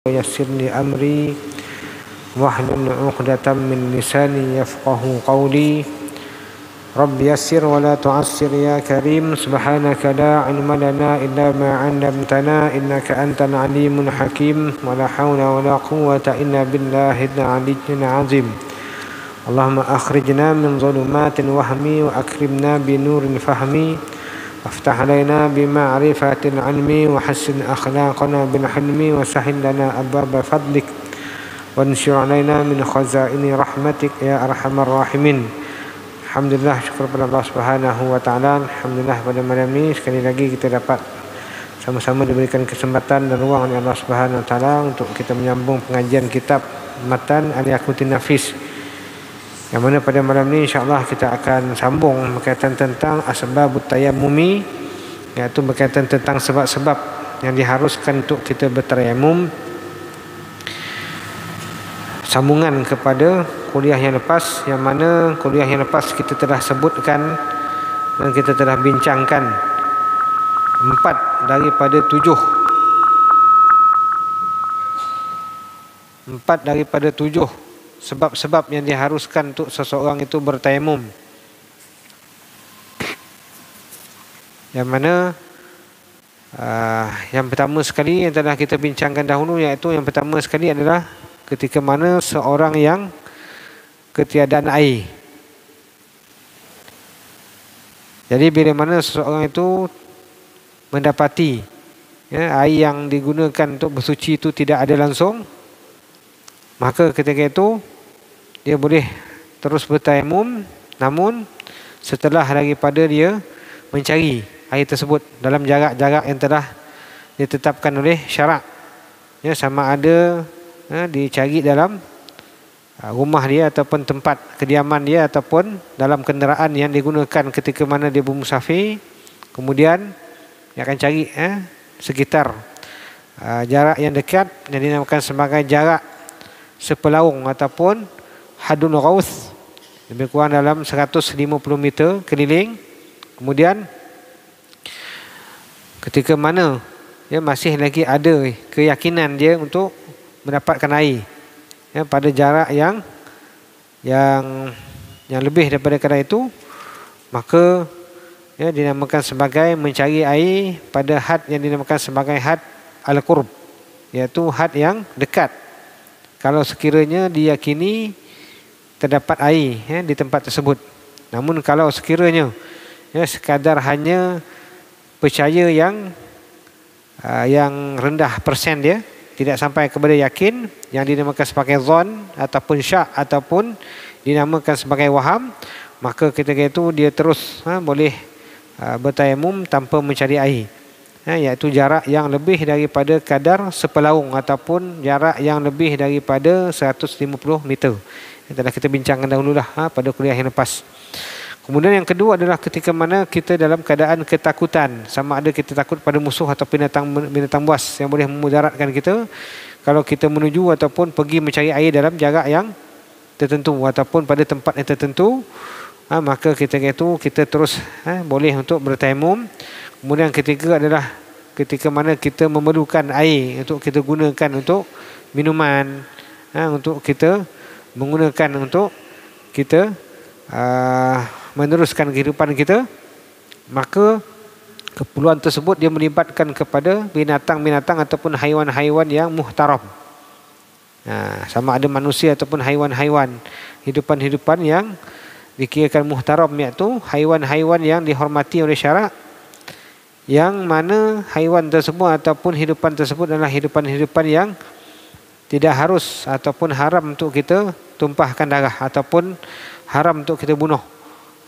ويسر لي أمري واحلل عقدة من لساني يفقه قولي رب يسر ولا تعسر يا كريم سبحانك لا علم لنا إلا ما علمتنا إنك أنت العليم الحكيم ولا حول ولا قوة إلا بالله العلي العظيم اللهم أخرجنا من ظلمات الوهم وأكرمنا بنور الفهم وافتح علينا بمعرفة العلم وحسن أخلاقنا بالحلم وسهل لنا أبواب فضلك وانشر علينا من خزائن رحمتك يا أرحم الراحمين. Alhamdulillah, syukur kepada Allah Subhanahu wa taala. Alhamdulillah pada malam ini sekali lagi kita dapat sama-sama diberikan kesempatan dan ruang oleh Allah Subhanahu wa taala untuk kita menyambung pengajian kitab Matan Al-Yaqutin Nafis. Yang mana pada malam ini insya-Allah kita akan sambung berkaitan tentang asbabut tayammumi, iaitu berkaitan tentang sebab-sebab yang diharuskan untuk kita bertayamum. Sambungan kepada kuliah yang lepas, yang mana kuliah yang lepas kita telah sebutkan dan kita telah bincangkan 4 daripada 7 sebab-sebab yang diharuskan untuk seseorang itu bertayamum. Yang mana yang pertama sekali yang telah kita bincangkan dahulu, iaitu yang pertama sekali adalah ketika mana seorang yang ketiadaan air. Jadi bila mana seseorang itu mendapati air yang digunakan untuk bersuci itu tidak ada langsung, maka ketika itu dia boleh terus bertayamum, namun setelah daripada dia mencari air tersebut dalam jarak-jarak yang telah ditetapkan oleh syarak, sama ada dicari dalam rumah dia ataupun tempat kediaman dia ataupun dalam kenderaan yang digunakan ketika mana dia bermusafir. Kemudian dia akan cari sekitar jarak yang dekat yang dinamakan sebagai jarak sepelaung ataupun hadun ghauth, lebih kurang dalam 150 meter keliling. Kemudian ketika mana masih lagi ada keyakinan dia untuk mendapatkan air pada jarak yang lebih daripada kadar itu, maka dinamakan sebagai mencari air pada had yang dinamakan sebagai had al-qurb, iaitu had yang dekat. Kalau sekiranya diyakini terdapat air di tempat tersebut. Namun kalau sekiranya sekadar hanya percaya yang rendah persen dia, tidak sampai kepada yakin, yang dinamakan sebagai zon ataupun syak ataupun dinamakan sebagai waham, maka ketika itu dia terus boleh bertayamum tanpa mencari air, iaitu jarak yang lebih daripada kadar sepelaung ataupun jarak yang lebih daripada 150 meter. Yang telah kita bincangkan dahululah pada kuliah yang lepas. Kemudian yang kedua adalah ketika mana kita dalam keadaan ketakutan, sama ada kita takut pada musuh atau binatang buas yang boleh memudaratkan kita. Kalau kita menuju ataupun pergi mencari air dalam jarak yang tertentu ataupun pada tempat yang tertentu, maka ketika itu kita terus boleh untuk bertayamum. Kemudian ketiga adalah ketika mana kita memerlukan air untuk kita gunakan untuk minuman, untuk kita menggunakan untuk kita meneruskan kehidupan kita, maka keperluan tersebut dia melibatkan kepada binatang-binatang ataupun haiwan-haiwan yang muhtaram. Sama ada manusia ataupun haiwan-haiwan, hidupan-hidupan yang dikirakan muhtaram, iaitu haiwan-haiwan yang dihormati oleh syarak, yang mana haiwan tersebut ataupun hidupan tersebut adalah hidupan-hidupan yang tidak harus ataupun haram untuk kita tumpahkan darah ataupun haram untuk kita bunuh.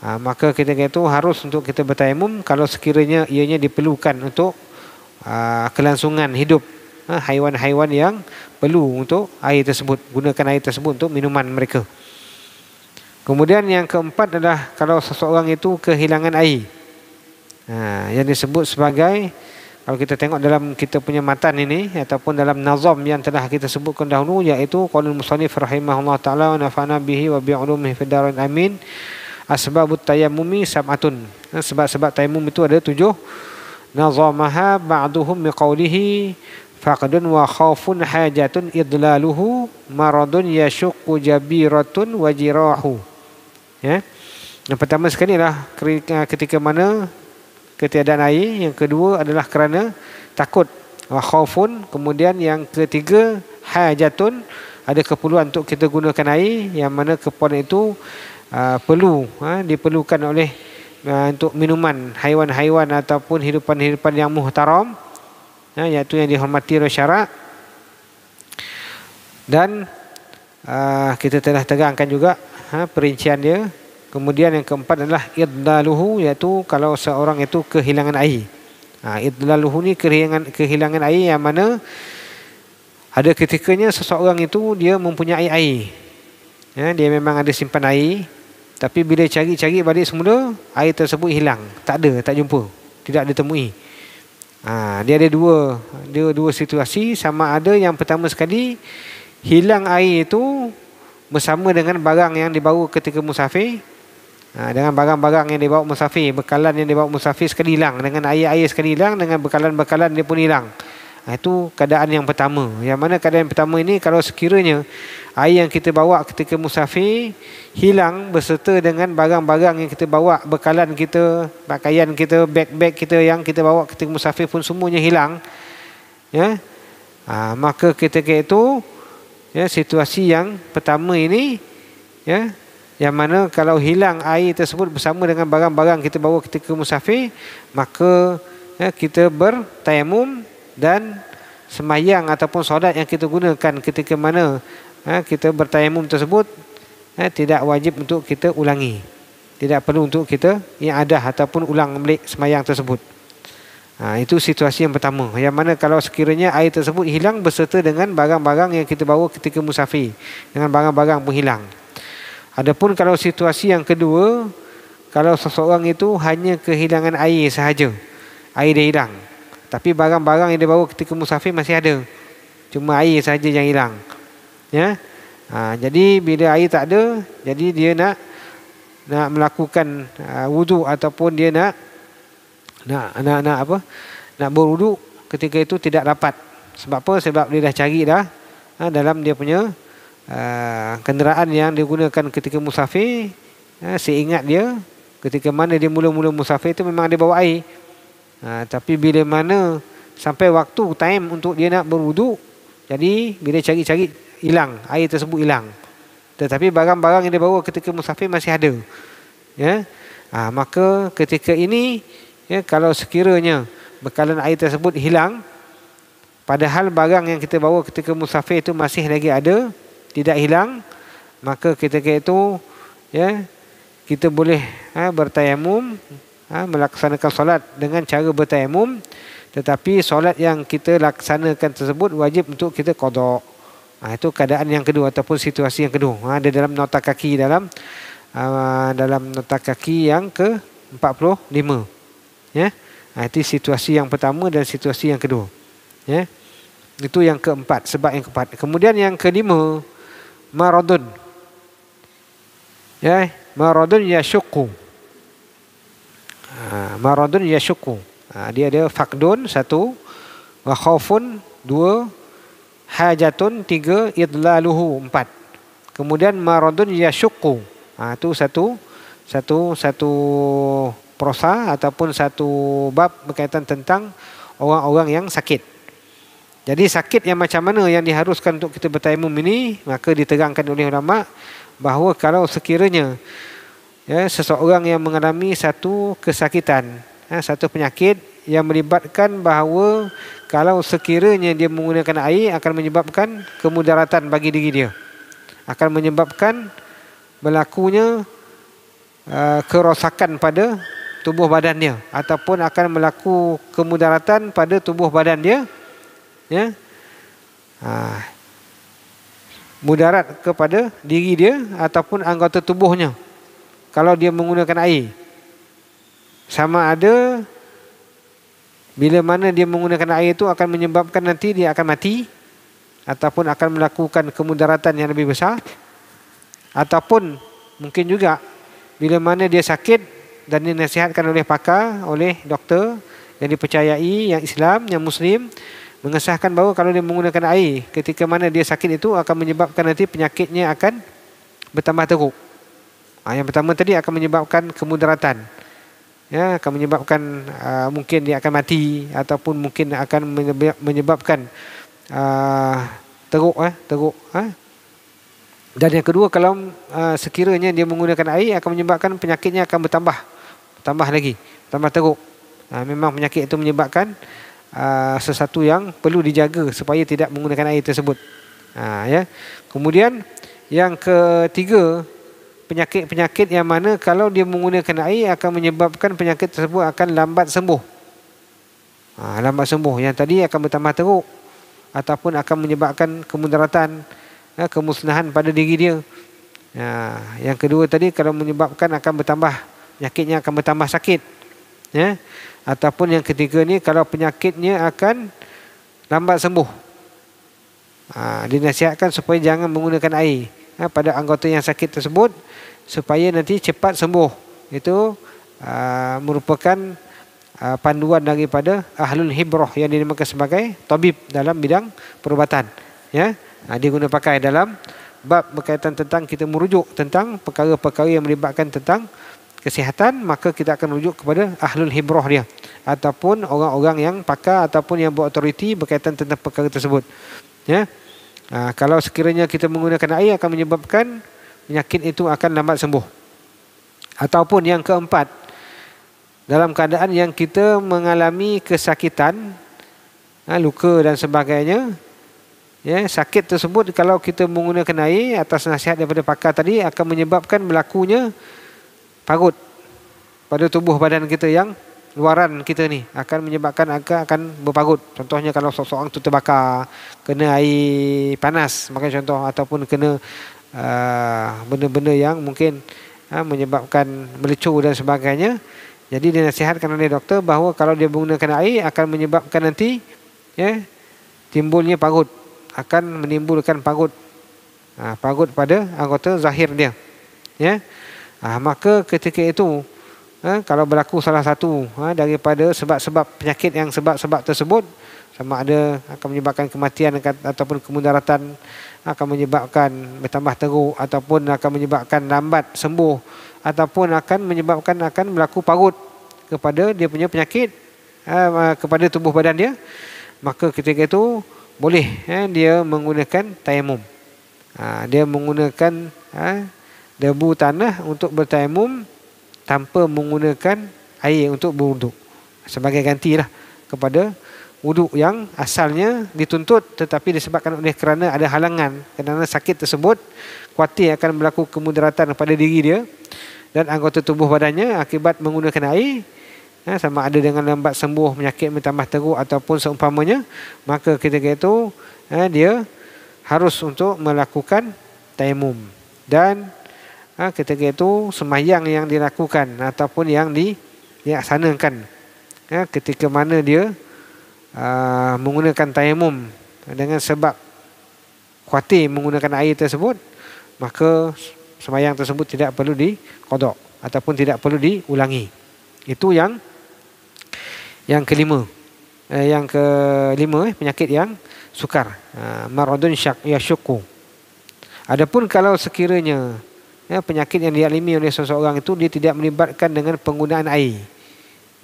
Maka ketika itu harus untuk kita bertayamum kalau sekiranya ianya diperlukan untuk kelangsungan hidup haiwan-haiwan yang perlu untuk air tersebut, gunakan air tersebut untuk minuman mereka. Kemudian yang keempat adalah kalau seseorang itu kehilangan air, yang disebut sebagai, kalau kita tengok dalam kita punya matan ini ataupun dalam nazam yang telah kita sebutkan dahulu, iaitu qaulul musannif rahimahullah taala wa nafa'ana bihi wa bi ulumihi fid darain amin. Asbabut tayammumi sab'atun. Sebab-sebab tayamum itu ada 7. Nazamaha ba'duhum biqaulihi faqdun wa khaufun hajatun idlaluhu maradun yashuqqu jabiratun wa jirahu. Ya. Yang pertama sekali adalah ketika mana ketiadaan air, yang kedua adalah kerana takut, wa khaufun, kemudian yang ketiga hajatun, ada keperluan untuk kita gunakan air, yang mana keperluan itu diperlukan oleh untuk minuman haiwan-haiwan ataupun hidupan-hidupan yang muhtaram, iaitu yang dihormati oleh syarak. Dan kita telah terangkan juga perincian dia. Kemudian yang keempat adalah idlaluhu, iaitu kalau seorang itu kehilangan air. Idlaluhu ni kehilangan air, yang mana ada ketikanya seseorang itu dia mempunyai air. Dia memang ada simpan air, tapi bila cari-cari balik semula, air tersebut hilang. Tak ada, tak jumpa, tidak ditemui. Dia ada dua situasi. Sama ada yang pertama sekali, hilang air itu bersama dengan barang yang dibawa ketika musafir. Dengan barang-barang yang dibawa musafir, bekalan yang dibawa musafir sekali hilang, dengan air-air sekali hilang, dengan bekalan-bekalan dia pun hilang. Itu keadaan yang pertama. Yang mana keadaan yang pertama ini, kalau sekiranya air yang kita bawa ketika musafir hilang beserta dengan barang-barang yang kita bawa, bekalan kita, pakaian kita, beg-beg kita yang kita bawa ketika musafir pun semuanya hilang, maka ketika itu, situasi yang pertama ini, yang mana kalau hilang air tersebut bersama dengan barang-barang kita bawa ketika musafir, maka kita bertayamum dan semayang ataupun solat yang kita gunakan ketika mana kita bertayamum tersebut tidak wajib untuk kita ulangi. Tidak perlu untuk kita i'adah ataupun ulang balik semayang tersebut. Itu situasi yang pertama, yang mana kalau sekiranya air tersebut hilang beserta dengan barang-barang yang kita bawa ketika musafir, dengan barang-barang pun hilang. Adapun kalau situasi yang kedua, kalau seseorang itu hanya kehilangan air sahaja, air dia hilang, tapi barang-barang yang dia bawa ketika musafir masih ada, cuma air sahaja yang hilang. Jadi bila air tak ada, jadi dia nak melakukan wudu ataupun dia nak berwudu, ketika itu tidak dapat. Sebab apa? Sebab dia dah cari dalam dia punya kenderaan yang digunakan ketika musafir, seingat dia ketika mana dia mula-mula musafir itu memang dia bawa air, tapi bila mana sampai waktu time untuk dia nak berwuduk, jadi bila cari-cari hilang, air tersebut hilang, tetapi barang-barang yang dia bawa ketika musafir masih ada. Maka ketika ini, kalau sekiranya bekalan air tersebut hilang, padahal barang yang kita bawa ketika musafir itu masih lagi ada, tidak hilang, maka ketika itu kita boleh bertayamum, melaksanakan solat dengan cara bertayamum, tetapi solat yang kita laksanakan tersebut wajib untuk kita qada. Itu keadaan yang kedua ataupun situasi yang kedua. Ada dalam nota kaki, dalam nota kaki yang ke-45. Itu situasi yang pertama dan situasi yang kedua. Itu yang keempat, sebab yang keempat. Kemudian yang kelima, maradun. Maradun yashuqqu. Maradun yashuqqu. Dia ada faqdun 1, wa khaufun 2, hajatun 3, idlaluhu 4. Kemudian maradun yashuqqu. Itu satu prosa ataupun satu bab berkaitan tentang orang-orang yang sakit. Jadi sakit yang macam mana yang diharuskan untuk kita bertayamum ini, maka diterangkan oleh ulama bahawa kalau sekiranya seseorang yang mengalami satu kesakitan, satu penyakit yang melibatkan bahawa kalau sekiranya dia menggunakan air akan menyebabkan kemudaratan bagi diri dia, akan menyebabkan berlakunya kerosakan pada tubuh badannya, ataupun akan berlaku kemudaratan pada tubuh badan dia, mudarat kepada diri dia ataupun anggota tubuhnya kalau dia menggunakan air. Sama ada bila mana dia menggunakan air itu akan menyebabkan nanti dia akan mati, ataupun akan melakukan kemudaratan yang lebih besar, ataupun mungkin juga bila mana dia sakit dan dinasihatkan oleh pakar, oleh doktor yang dipercayai, yang Islam, yang Muslim, mengesahkan bahawa kalau dia menggunakan air ketika mana dia sakit itu akan menyebabkan nanti penyakitnya akan bertambah teruk. Yang pertama tadi akan menyebabkan kemudaratan. Ya, akan menyebabkan mungkin dia akan mati ataupun mungkin akan menyebabkan teruk. Dan yang kedua, kalau sekiranya dia menggunakan air akan menyebabkan penyakitnya akan bertambah lagi, tambah teruk. Memang penyakit itu menyebabkan sesuatu yang perlu dijaga supaya tidak menggunakan air tersebut. Ya. Kemudian yang ketiga, penyakit-penyakit yang mana kalau dia menggunakan air akan menyebabkan penyakit tersebut akan lambat sembuh. Lambat sembuh. Yang tadi akan bertambah teruk ataupun akan menyebabkan kemudaratan, kemusnahan pada diri dia. Yang kedua tadi kalau menyebabkan akan bertambah, penyakitnya akan bertambah sakit. Ya. Ataupun yang ketiga ni kalau penyakitnya akan lambat sembuh. Dinasihatkan supaya jangan menggunakan air pada anggota yang sakit tersebut supaya nanti cepat sembuh. Itu merupakan panduan daripada ahlul hibrah yang dinamakan sebagai tabib dalam bidang perubatan. Ya, dia guna pakai dalam bab berkaitan tentang kita merujuk tentang perkara-perkara yang melibatkan tentang kesihatan, maka kita akan rujuk kepada ahlul hibrah dia ataupun orang-orang yang pakar ataupun yang berautoriti berkaitan tentang perkara tersebut. Ya. Kalau sekiranya kita menggunakan air akan menyebabkan penyakit itu akan lambat sembuh. Ataupun yang keempat, dalam keadaan yang kita mengalami kesakitan, luka dan sebagainya, ya, sakit tersebut kalau kita menggunakan air atas nasihat daripada pakar tadi akan menyebabkan berlakunya parut pada tubuh badan kita, yang luaran kita ni akan menyebabkan akan berparut. Contohnya kalau seseorang tu terbakar, kena air panas makan contoh, ataupun kena benda-benda yang mungkin menyebabkan melecur dan sebagainya. Jadi dinasihatkan oleh doktor bahawa kalau dia menggunakan air akan menyebabkan nanti timbulnya parut, akan menimbulkan parut pada anggota zahir dia. Ya. Maka ketika itu kalau berlaku salah satu daripada sebab-sebab penyakit yang sebab-sebab tersebut, sama ada akan menyebabkan kematian ataupun kemudaratan, akan menyebabkan bertambah teruk, ataupun akan menyebabkan lambat sembuh, ataupun akan menyebabkan akan berlaku parut kepada dia punya penyakit, kepada tubuh badan dia, maka ketika itu boleh dia menggunakan tayamum. Dia menggunakan debu tanah untuk bertayamum tanpa menggunakan air untuk berwuduk, sebagai gantilah kepada wuduk yang asalnya dituntut tetapi disebabkan oleh kerana ada halangan, kerana sakit tersebut khawatir akan berlaku kemudaratan pada diri dia dan anggota tubuh badannya akibat menggunakan air, sama ada dengan lambat sembuh, penyakit bertambah teruk ataupun seumpamanya, maka ketika itu dia harus untuk melakukan tayamum. Dan ketika itu sembahyang yang dilakukan ataupun yang dilaksanakan ketika mana dia menggunakan tayamum dengan sebab khawatir menggunakan air tersebut, maka sembahyang tersebut tidak perlu diqada ataupun tidak perlu diulangi. Itu yang kelima. Yang kelima penyakit yang sukar, maradun yasyuku. Adapun kalau sekiranya penyakit yang dialami oleh seseorang itu dia tidak melibatkan dengan penggunaan air,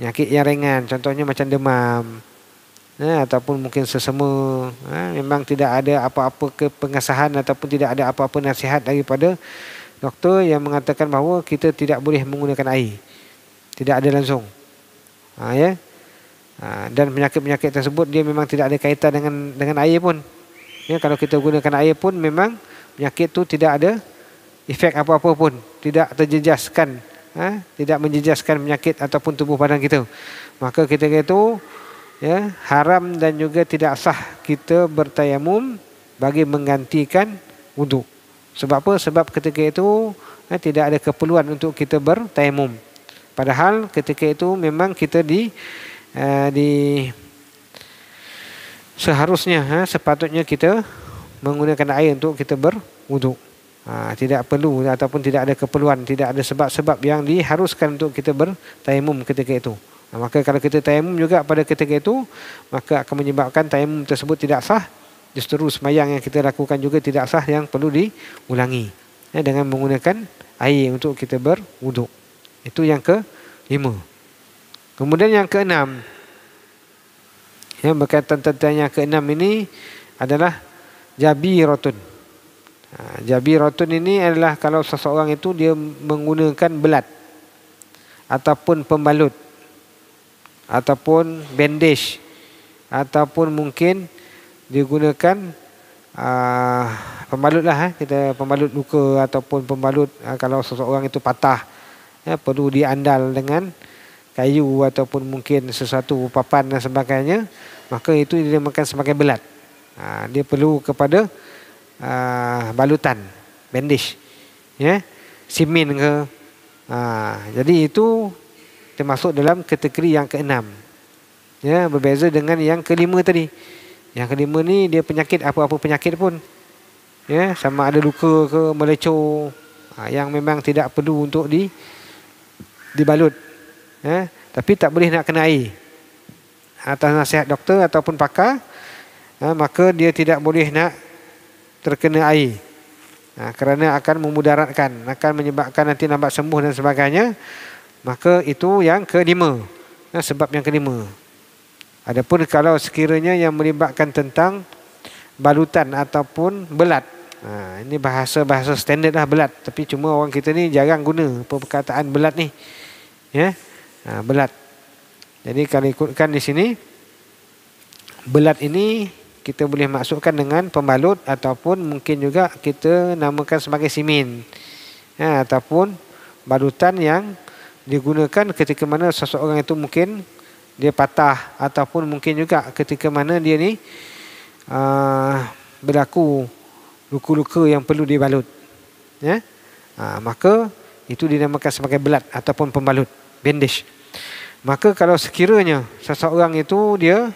penyakit yang ringan, contohnya macam demam, ataupun mungkin sesama, memang tidak ada apa-apa kepengasahan ataupun tidak ada apa-apa nasihat daripada doktor yang mengatakan bahawa kita tidak boleh menggunakan air, tidak ada langsung. Dan penyakit-penyakit tersebut dia memang tidak ada kaitan dengan air pun. Kalau kita gunakan air pun memang penyakit itu tidak ada efek apa-apa pun, tidak terjejaskan, tidak menjejaskan penyakit ataupun tubuh badan kita. Maka ketika itu haram dan juga tidak sah kita bertayamum bagi menggantikan wuduk. Sebab apa? Sebab ketika itu tidak ada keperluan untuk kita bertayamum. Padahal ketika itu memang kita seharusnya sepatutnya kita menggunakan air untuk kita berwuduk. Tidak perlu ataupun tidak ada keperluan, tidak ada sebab-sebab yang diharuskan untuk kita bertayamum ketika itu. Maka kalau kita tayamum juga pada ketika itu, maka akan menyebabkan tayamum tersebut tidak sah. Justru semayang yang kita lakukan juga tidak sah, yang perlu diulangi dengan menggunakan air untuk kita berwuduk. Itu yang ke-5. Kemudian yang ke-6, berkaitan tentang yang ke-6 ini adalah jabiratun. Jabiratun ini adalah kalau seseorang itu dia menggunakan belat ataupun pembalut ataupun bandage ataupun mungkin digunakan pembalut lah, kita pembalut luka ataupun pembalut kalau seseorang itu patah, perlu diandal dengan kayu ataupun mungkin sesuatu papan dan sebagainya, maka itu dinamakan sebagai belat. Dia perlu kepada balutan, bandage, simin ke. Jadi itu termasuk dalam kategori yang ke-6. Berbeza dengan yang ke-5 tadi. Yang ke-5 ni dia penyakit, apa-apa penyakit pun, sama ada luka ke, melecur, yang memang tidak perlu untuk dibalut, tapi tak boleh nak kena air. Atas nasihat doktor ataupun pakar, maka dia tidak boleh nak terkena air, kerana akan memudaratkan, akan menyebabkan nanti lambat sembuh dan sebagainya. Maka itu yang ke-5, sebab yang ke-5. Adapun kalau sekiranya yang melibatkan tentang balutan ataupun belat, ini bahasa standard lah, belat. Tapi cuma orang kita ni jarang guna perkataan belat ni, belat. Jadi kalau ikutkan di sini, belat ini kita boleh masukkan dengan pembalut ataupun mungkin juga kita namakan sebagai simin, ataupun balutan yang digunakan ketika mana seseorang itu mungkin dia patah, ataupun mungkin juga ketika mana dia ni berlaku luka-luka yang perlu dibalut, maka itu dinamakan sebagai belat ataupun pembalut, bandage. Maka kalau sekiranya seseorang itu dia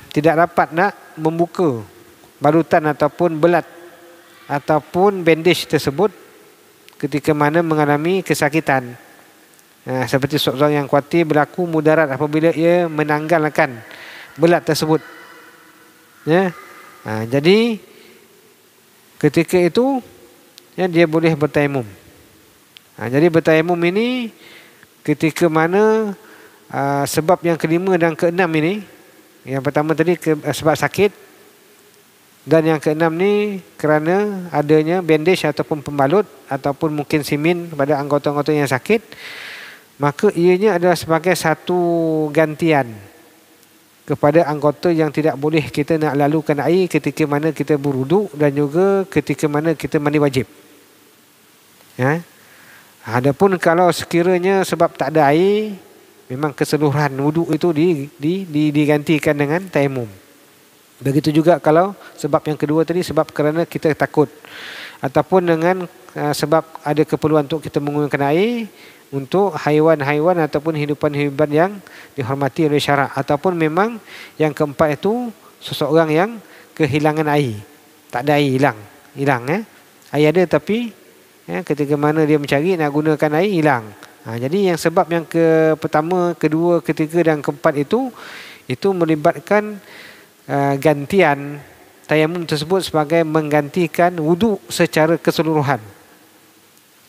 tidak dapat nak membuka balutan ataupun belat ataupun bandage tersebut ketika mana mengalami kesakitan, seperti seorang yang khawatir berlaku mudarat apabila ia menanggalkan belat tersebut, jadi ketika itu dia boleh bertayamum. Jadi bertayamum ini ketika mana sebab yang ke-5 dan ke-6 ini, yang pertama tadi sebab sakit, dan yang ke-6 ni kerana adanya bandage ataupun pembalut ataupun mungkin simin pada anggota-anggota yang sakit, maka ianya adalah sebagai satu gantian kepada anggota yang tidak boleh kita nak lalukan air ketika mana kita berwuduk dan juga ketika mana kita mandi wajib. Adapun kalau sekiranya sebab tak ada air, memang keseluruhan wuduk itu digantikan dengan tayamum. Begitu juga kalau sebab yang kedua tadi, sebab kerana kita takut ataupun dengan sebab ada keperluan untuk kita menggunakan air untuk haiwan-haiwan ataupun hidupan-hidupan yang dihormati oleh syarak, ataupun memang yang keempat itu seseorang yang kehilangan air, tak ada air, hilang air ada tapi ketika mana dia mencari nak gunakan air hilang. Jadi yang sebab yang pertama, kedua, ketiga dan keempat itu melibatkan gantian tayamum tersebut sebagai menggantikan wuduk secara keseluruhan.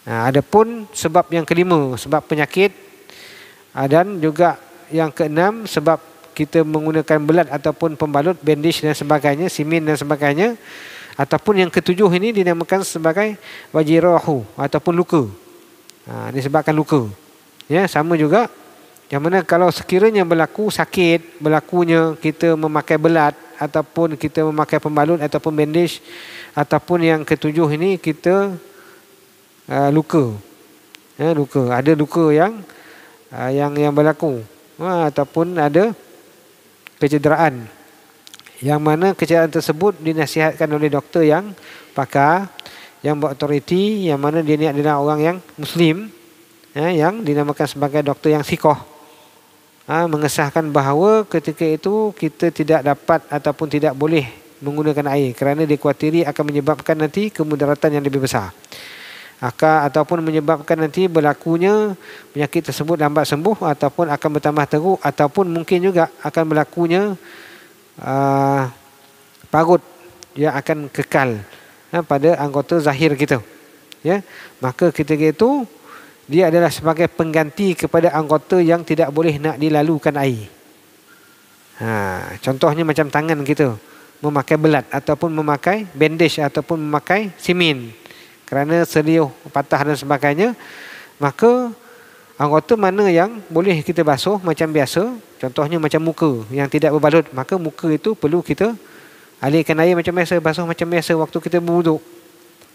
Adapun sebab yang ke-5, sebab penyakit, dan juga yang ke-6 sebab kita menggunakan belat ataupun pembalut, bandage dan sebagainya, simin dan sebagainya, ataupun yang ke-7 ini dinamakan sebagai wajirahu ataupun luka. Disebabkan luka. Sama juga, yang mana kalau sekiranya berlaku sakit, berlakunya kita memakai belat ataupun kita memakai pembalut ataupun bandage, ataupun yang ke-7 ini kita luka. Luka, ada luka yang berlaku, ataupun ada kecederaan, yang mana kecederaan tersebut dinasihatkan oleh doktor yang pakar, yang berautoriti, yang mana dia ni adalah orang yang Muslim, yang dinamakan sebagai doktor yang sikoh, mengesahkan bahawa ketika itu kita tidak dapat ataupun tidak boleh menggunakan air kerana dikhawatiri akan menyebabkan nanti kemudaratan yang lebih besar. ataupun menyebabkan nanti berlakunya penyakit tersebut lambat sembuh ataupun akan bertambah teruk, ataupun mungkin juga akan berlakunya parut yang akan kekal pada anggota zahir kita. Ya, maka ketika itu dia adalah sebagai pengganti kepada anggota yang tidak boleh nak dilalukan air. Contohnya macam tangan kita memakai belat ataupun memakai bandage ataupun memakai simen kerana seliuh patah dan sebagainya, maka anggota mana yang boleh kita basuh macam biasa, contohnya macam muka yang tidak berbalut, maka muka itu perlu kita alirkan air macam biasa, basuh macam biasa waktu kita berwuduk.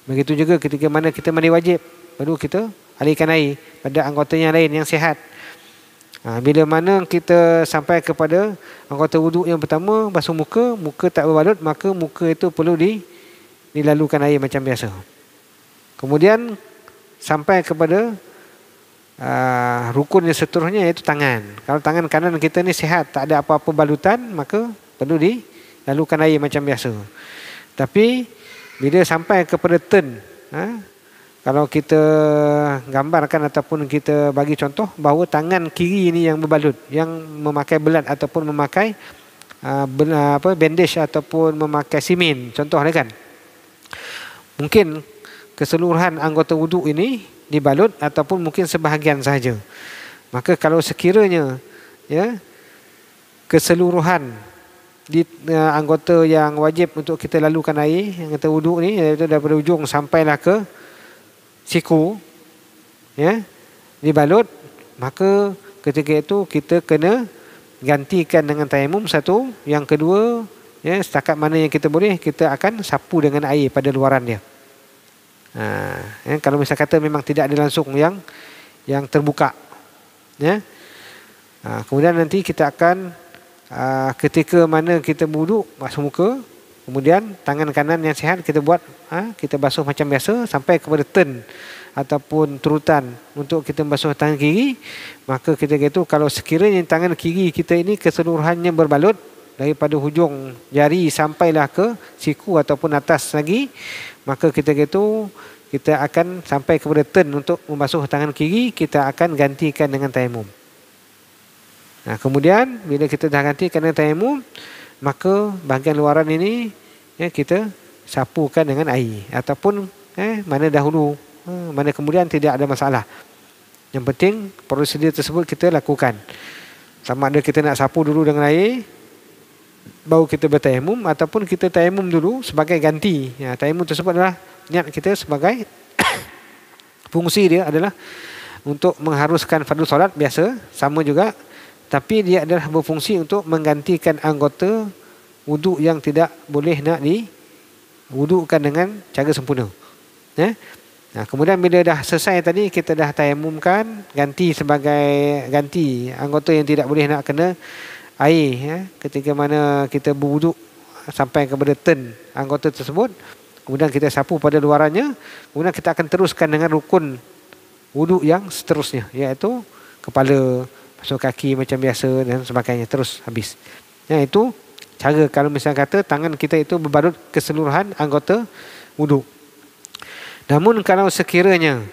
Begitu juga ketika mana kita mandi wajib, perlu kita alirkan air pada anggota yang lain yang sihat. Bila mana kita sampai kepada anggota wuduk yang pertama, basuh muka, muka tak berbalut, maka muka itu perlu dilalukan air macam biasa. Kemudian sampai kepada rukun yang seterusnya, iaitu tangan. Kalau tangan kanan kita ni sihat, tak ada apa-apa balutan, maka perlu dilalukan air macam biasa. Tapi bila sampai kepada turn, kalau kita gambarkan ataupun kita bagi contoh bahawa tangan kiri ini yang berbalut, yang memakai belat ataupun memakai bandage ataupun memakai simen, contoh kan, mungkin keseluruhan anggota wuduk ini dibalut ataupun mungkin sebahagian sahaja. Maka kalau sekiranya keseluruhan anggota yang wajib untuk kita lalukan air, anggota wuduk ni, iaitu daripada ujung sampailah ke siku, dibalut, maka ketika itu kita kena gantikan dengan tayamum satu. Yang kedua, setakat mana yang kita boleh, kita akan sapu dengan air pada luaran dia. Kalau misal kata memang tidak ada langsung yang terbuka, kemudian nanti kita akan ketika mana kita berwuduk, basuh muka, kemudian tangan kanan yang sihat kita buat, kita basuh macam biasa sampai kepada turn ataupun turutan untuk kita basuh tangan kiri. Maka ketika itu kalau sekiranya tangan kiri kita ini keseluruhannya berbalut daripada hujung jari sampailah ke siku ataupun atas lagi, maka ketika itu kita akan sampai kepada turn untuk membasuh tangan kiri, kita akan gantikan dengan tayamum. Kemudian bila kita dah gantikan dengan tayamum, maka bahagian luaran ini kita sapukan dengan air ataupun mana dahulu, mana kemudian, tidak ada masalah. Yang penting prosedur tersebut kita lakukan. Sama ada kita nak sapu dulu dengan air baru kita bertayamum, ataupun kita tayamum dulu sebagai ganti. Tayamum tersebut adalah niat kita sebagai fungsi dia adalah untuk mengharuskan fardu solat biasa, sama juga, tapi dia adalah berfungsi untuk menggantikan anggota wuduk yang tidak boleh nak diwudukkan dengan cara sempurna. Kemudian bila dah selesai tadi, kita dah tayamumkan, ganti sebagai ganti anggota yang tidak boleh nak kena air, ketika mana kita berwuduk sampai kepada turn anggota tersebut, kemudian kita sapu pada luarannya, kemudian kita akan teruskan dengan rukun wuduk yang seterusnya, iaitu kepala, basuh kaki macam biasa dan sebagainya, terus habis. Itu cara kalau misalnya kata tangan kita itu berbalut keseluruhan anggota wuduk. Namun kalau sekiranya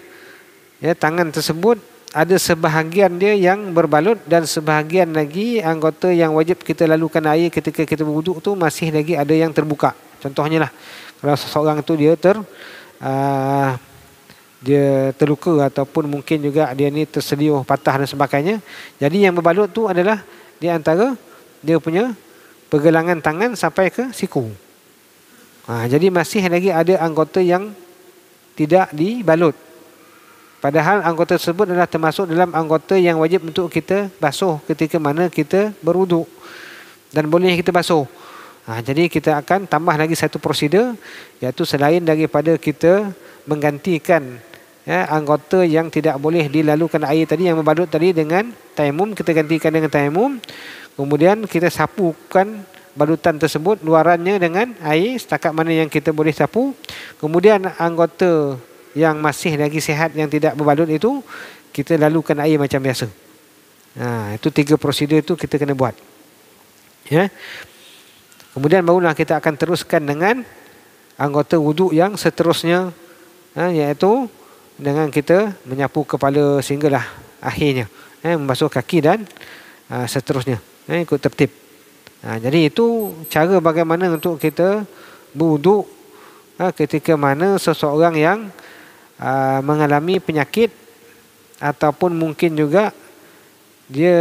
tangan tersebut ada sebahagian dia yang berbalut dan sebahagian lagi anggota yang wajib kita lalukan air ketika kita berwuduk tu masih lagi ada yang terbuka. Contohnya lah, kalau seseorang tu dia terluka ataupun mungkin juga dia ni terseliuh patah dan sebagainya. Jadi yang berbalut tu adalah di antara dia punya pergelangan tangan sampai ke siku. Jadi masih lagi ada anggota yang tidak dibalut. Padahal anggota tersebut adalah termasuk dalam anggota yang wajib untuk kita basuh ketika mana kita berwuduk dan boleh kita basuh. Jadi kita akan tambah lagi satu prosedur, iaitu selain daripada kita menggantikan anggota yang tidak boleh dilalukan air tadi, yang berbalut tadi, dengan tayamum, kita gantikan dengan tayamum. Kemudian kita sapukan balutan tersebut luarannya dengan air setakat mana yang kita boleh sapu. Kemudian anggota yang masih lagi sihat yang tidak berbalut itu kita lalukan air macam biasa. Itu 3 prosedur itu kita kena buat. Kemudian barulah kita akan teruskan dengan anggota wuduk yang seterusnya, iaitu dengan kita menyapu kepala sehinggalah akhirnya membasuh kaki dan seterusnya, ikut tertib. Jadi itu cara bagaimana untuk kita berwuduk ketika mana seseorang yang mengalami penyakit ataupun mungkin juga dia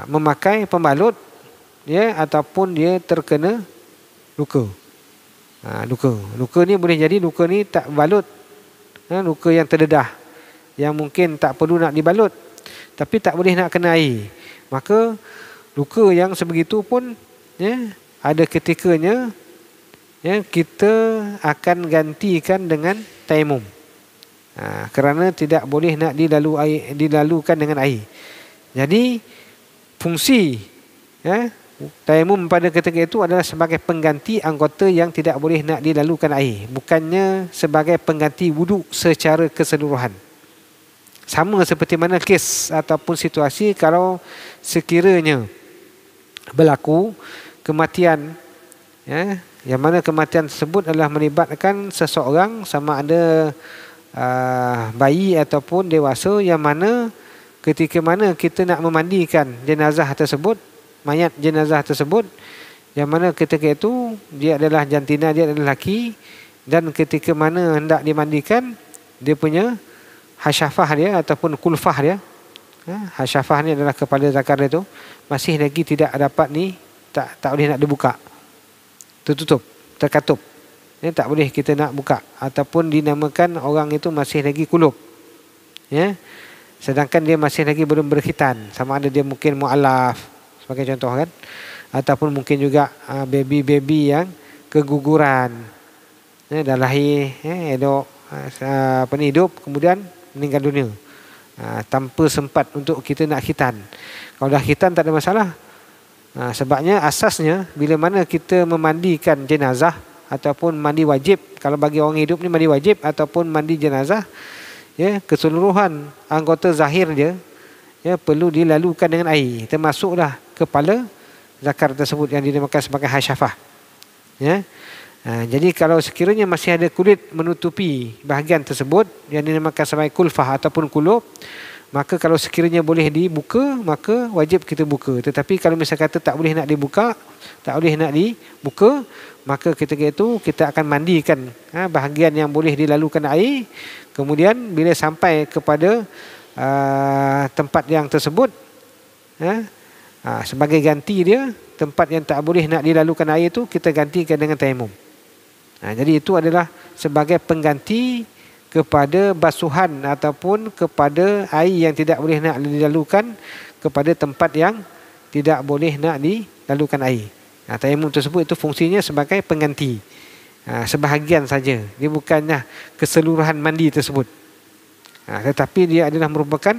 memakai pembalut, ataupun dia terkena luka. Luka ni boleh jadi luka ni tak balut, luka yang terdedah, yang mungkin tak perlu nak dibalut, tapi tak boleh nak kena air. Maka luka yang sebegitu pun ada ketikanya kita akan gantikan dengan tayamum, kerana tidak boleh nak dilalukan dengan air. Jadi fungsi tayamum pada ketika itu adalah sebagai pengganti anggota yang tidak boleh nak dilalukan air, bukannya sebagai pengganti wuduk secara keseluruhan. Sama seperti mana kes ataupun situasi kalau sekiranya berlaku kematian, yang mana kematian tersebut adalah melibatkan seseorang, sama ada bayi ataupun dewasa, yang mana ketika mana kita nak memandikan jenazah tersebut, mayat jenazah tersebut, yang mana ketika itu dia adalah jantina, dia adalah lelaki, dan ketika mana hendak dimandikan, dia punya hasyafah dia ataupun kulfah dia, hasyafah ni adalah kepala zakar dia tu, masih lagi tidak dapat tak boleh nak dibuka, tertutup, terkatup, tak boleh kita nak buka, ataupun dinamakan orang itu masih lagi kulub, sedangkan dia masih lagi belum berkhitan, sama ada dia mungkin mu'alaf sebagai contoh kan, ataupun mungkin juga baby-baby yang keguguran, dah lahir elok, hidup kemudian meninggal dunia, tanpa sempat untuk kita nak khitan. Kalau dah khitan tak ada masalah. Sebabnya asasnya bila mana kita memandikan jenazah ataupun mandi wajib, kalau bagi orang hidup ni mandi wajib ataupun mandi jenazah, keseluruhan anggota zahir dia perlu dilalukan dengan air, termasuklah kepala zakar tersebut yang dinamakan sebagai hasyafah. Jadi kalau sekiranya masih ada kulit menutupi bahagian tersebut yang dinamakan sebagai kulfah ataupun kulub, maka kalau sekiranya boleh dibuka, maka wajib kita buka. Tetapi kalau misalnya kata tak boleh nak dibuka, tak boleh nak dibuka, maka ketika itu kita akan mandikan bahagian yang boleh dilalukan air. Kemudian bila sampai kepada tempat yang tersebut, sebagai ganti dia, tempat yang tak boleh nak dilalukan air itu kita gantikan dengan tayamum. Jadi itu adalah sebagai pengganti kepada basuhan ataupun kepada air yang tidak boleh nak dilalukan kepada tempat yang tidak boleh nak dilalukan air. Tayamum tersebut itu fungsinya sebagai pengganti, sebahagian saja, dia bukannya keseluruhan mandi tersebut, tetapi dia adalah merupakan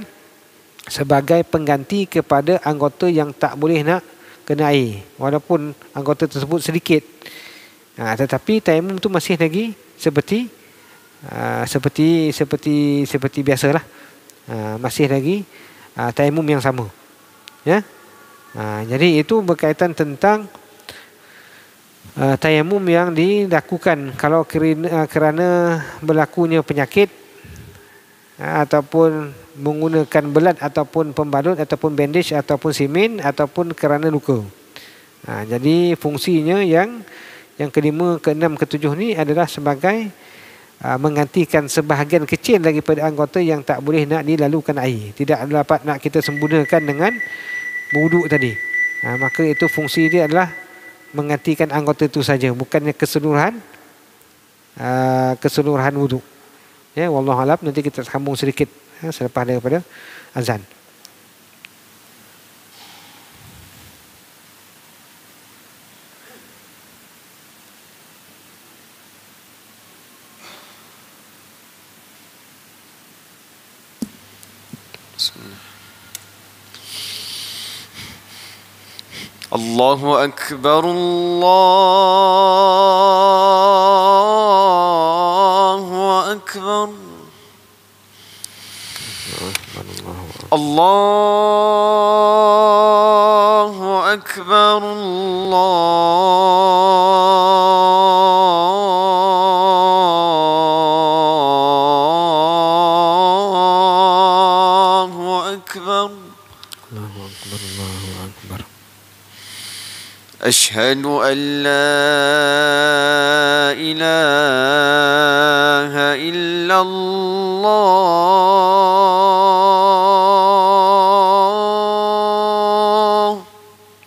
sebagai pengganti kepada anggota yang tak boleh nak kena air, walaupun anggota tersebut sedikit. Tetapi tayamum tu masih lagi seperti biasalah, masih lagi tayamum yang sama, jadi itu berkaitan tentang tayamum yang dilakukan kalau kerana berlakunya penyakit, ataupun menggunakan belat ataupun pembalut ataupun bandage ataupun simen, ataupun kerana luka. Jadi fungsinya yang kelima, keenam, ketujuh ni adalah sebagai menggantikan sebahagian kecil daripada anggota yang tak boleh nak dilalukan air, tidak dapat nak kita sempurnakan dengan berwuduk tadi. Maka itu fungsi dia adalah menggantikan anggota itu saja, bukannya keseluruhan wuduk. Wallahu alam. Nanti kita sambung sedikit selepas daripada azan. Allahu Akbar, Allahu Akbar, Allahu Akbar, Allah أشهد أن لا إله إلا الله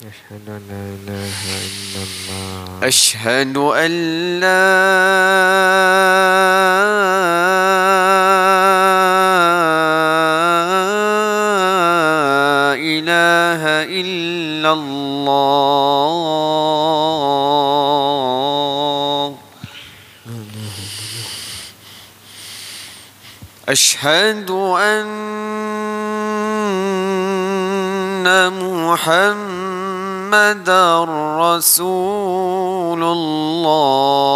أشهد أن لا إله إلا الله أشهد أن لا إله إلا الله أشهد أن محمدا رسول الله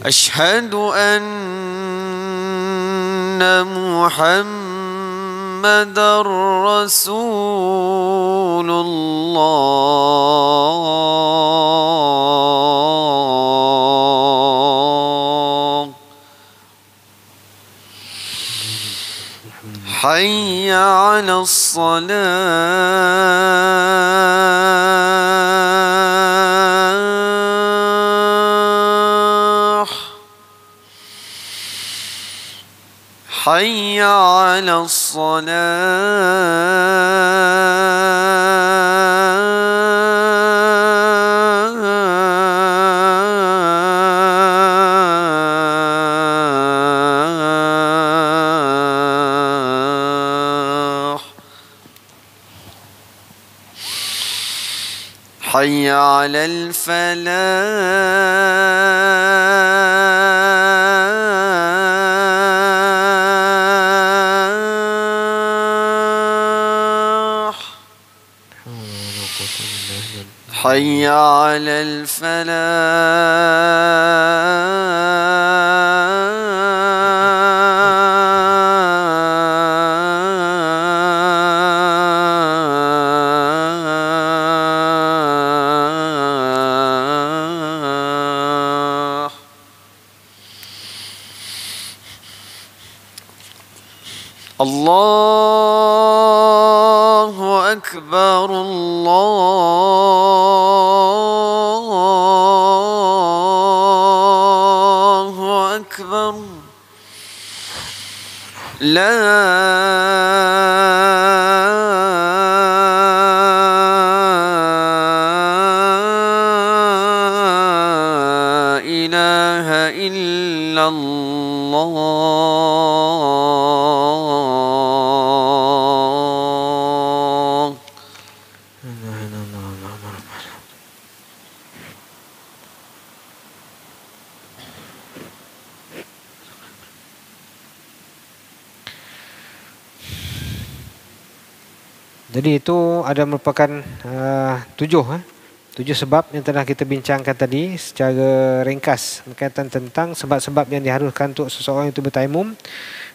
أشهد أن محمدا رسول الله حي على الصلاة حي على الصلاة حي على الفلاح حي على الفلاح الله أكبر الله أكبر لا إله إلا الله Jadi itu ada merupakan tujuh sebab yang telah kita bincangkan tadi secara ringkas berkaitan tentang sebab-sebab yang diharuskan untuk seseorang itu bertayamum.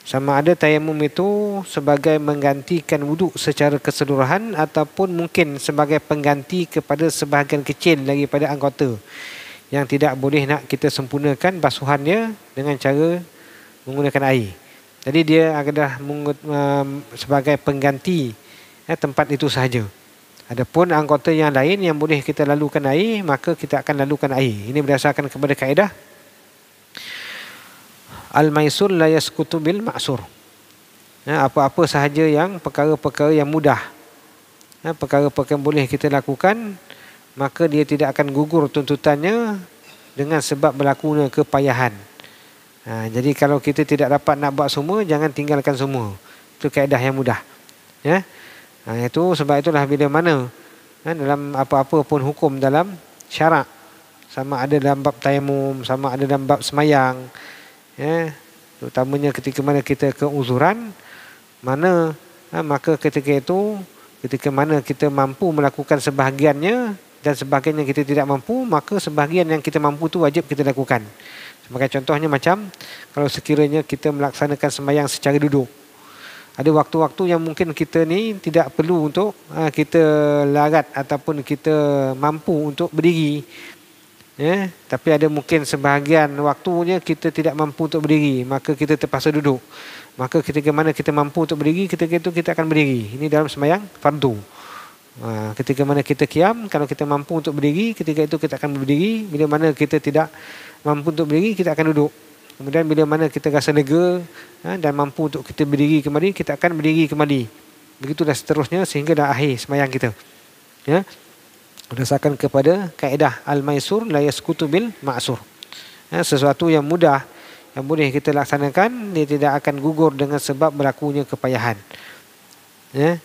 Sama ada tayamum itu sebagai menggantikan wuduk secara keseluruhan ataupun mungkin sebagai pengganti kepada sebahagian kecil daripada anggota yang tidak boleh nak kita sempurnakan basuhannya dengan cara menggunakan air. Jadi dia adalah sebagai pengganti tempat itu sahaja. Adapun anggota yang lain yang boleh kita lalukan air, maka kita akan lalukan air. Ini berdasarkan kepada kaedah al-maisur la yasqutu bil ma'sur. Apa-apa sahaja yang perkara-perkara yang mudah, perkara-perkara yang boleh kita lakukan, maka dia tidak akan gugur tuntutannya dengan sebab berlakunya kepayahan. Jadi kalau kita tidak dapat nak buat semua, jangan tinggalkan semua. Itu kaedah yang mudah. Ya. Itu sebab itulah bila mana dalam apa-apa pun hukum dalam syarak, sama ada dalam bab tayamum, sama ada dalam bab semayang, terutamanya ketika mana kita keuzuran, maka ketika itu, ketika mana kita mampu melakukan sebahagiannya dan sebahagian yang kita tidak mampu, maka sebahagian yang kita mampu tu wajib kita lakukan. Sebagai contohnya macam kalau sekiranya kita melaksanakan semayang secara duduk, ada waktu-waktu yang mungkin kita ni tidak perlu untuk kita larat ataupun kita mampu untuk berdiri. Ya, tapi ada mungkin sebahagian waktunya kita tidak mampu untuk berdiri, maka kita terpaksa duduk. Maka ketika mana kita mampu untuk berdiri, ketika itu kita akan berdiri. Ini dalam sembahyang fardu. Ketika mana kita qiyam, kalau kita mampu untuk berdiri, ketika itu kita akan berdiri. Bila mana kita tidak mampu untuk berdiri, kita akan duduk. Kemudian bila mana kita rasa lega dan mampu untuk kita berdiri kembali, kita akan berdiri kembali. Begitulah seterusnya sehingga dah akhir sembahyang kita. Ya. Berdasarkan kepada kaedah al-maisur la yasqutu bil ma'sur. Sesuatu yang mudah yang boleh kita laksanakan, dia tidak akan gugur dengan sebab berlakunya kepayahan. Ya.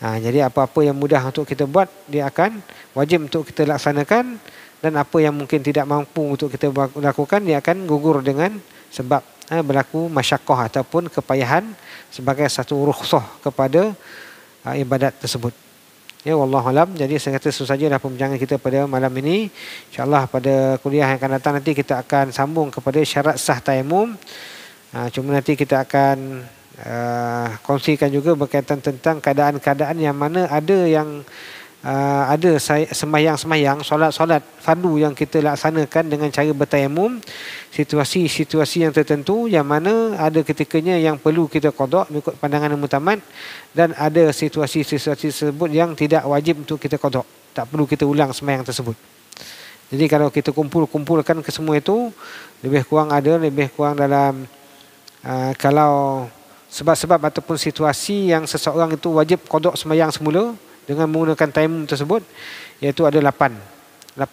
Jadi apa-apa yang mudah untuk kita buat, dia akan wajib untuk kita laksanakan, dan apa yang mungkin tidak mampu untuk kita lakukan, dia akan gugur dengan sebab berlaku masyaqqah ataupun kepayahan sebagai satu rukhsah kepada ibadat tersebut. Ya, wallahu alam. Jadi saya kata itu sajalah pembincangan kita pada malam ini. InsyaAllah pada kuliah yang akan datang nanti kita akan sambung kepada syarat sah tayammum. Cuma nanti kita akan kongsikan juga berkaitan tentang keadaan-keadaan yang mana ada yang ada sembahyang-sembahyang, solat-solat fardu yang kita laksanakan dengan cara bertayamum, situasi-situasi yang tertentu yang mana ada ketikanya yang perlu kita qada mengikut pandangan mutamat, dan ada situasi-situasi tersebut yang tidak wajib untuk kita qada, tak perlu kita ulang sembahyang tersebut. Jadi kalau kita kumpulkan ke semua itu, lebih kurang dalam kalau sebab-sebab ataupun situasi yang seseorang itu wajib qada sembahyang semula dengan menggunakan tayammum tersebut, iaitu ada 8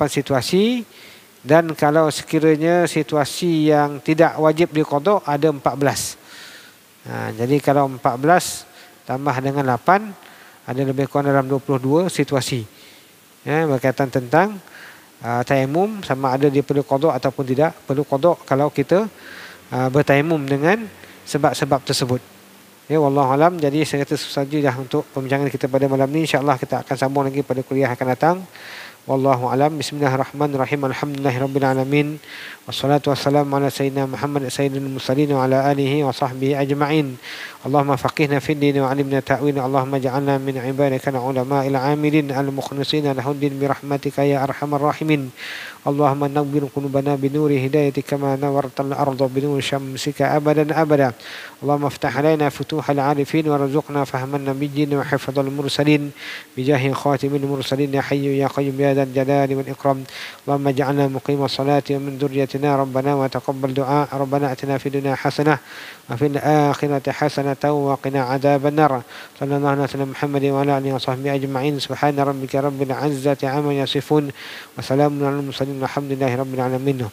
situasi. Dan kalau sekiranya situasi yang tidak wajib diqada ada 14. Jadi kalau 14 tambah dengan 8, ada lebih kurang dalam 22 situasi berkaitan tentang tayammum, sama ada dia perlu qada ataupun tidak perlu qada kalau kita bertayammum dengan sebab-sebab tersebut. Ya, wallahu alam. Jadi saya kata sajalah untuk pembincangan kita pada malam ni. InsyaAllah kita akan sambung lagi pada kuliah akan datang. Wallahu alam. Bismillahirrahmanirrahim. Alhamdulillahirabbil alamin. Wassalatu wassalamu ala sayyidina Muhammad sayyidil mursalin wa ala alihi wa sahbihi ajma'in. Allahumma faqihna fid din wa 'allimna ta'wil. Allahumma ja'alna min ibadika ulama'il 'amilin al-mukhlisin lahuddin bi rahmatika ya arhamar rahimin. Allahumma nawwir qulubana bi nuri hidayatika kama nawwartal arda bi nuri syamsika abadan abada. Allahumma iftah alaina futuhal 'arifin warzuqna fahman nabiyyin wa hifdzal mursalin bi jahi khatimil mursalin ya hayyu ya qayyum ya dzal jalali wal ikram. Allahumma ij'alna muqimas salati wa min dhurriyyatina rabbana wa taqabbal du'a. Rabbana atina fid dunya hasanah wa fil akhirati hasanah wa qina adzaban nar. Sallallahu alaihi wasallam Muhammadin wa ala alihi wa sahbihi ajma'in. Subhana rabbika rabbil 'izzati 'amma yasifun wa salamun alal mursalin walhamdulillahi rabbil alamin.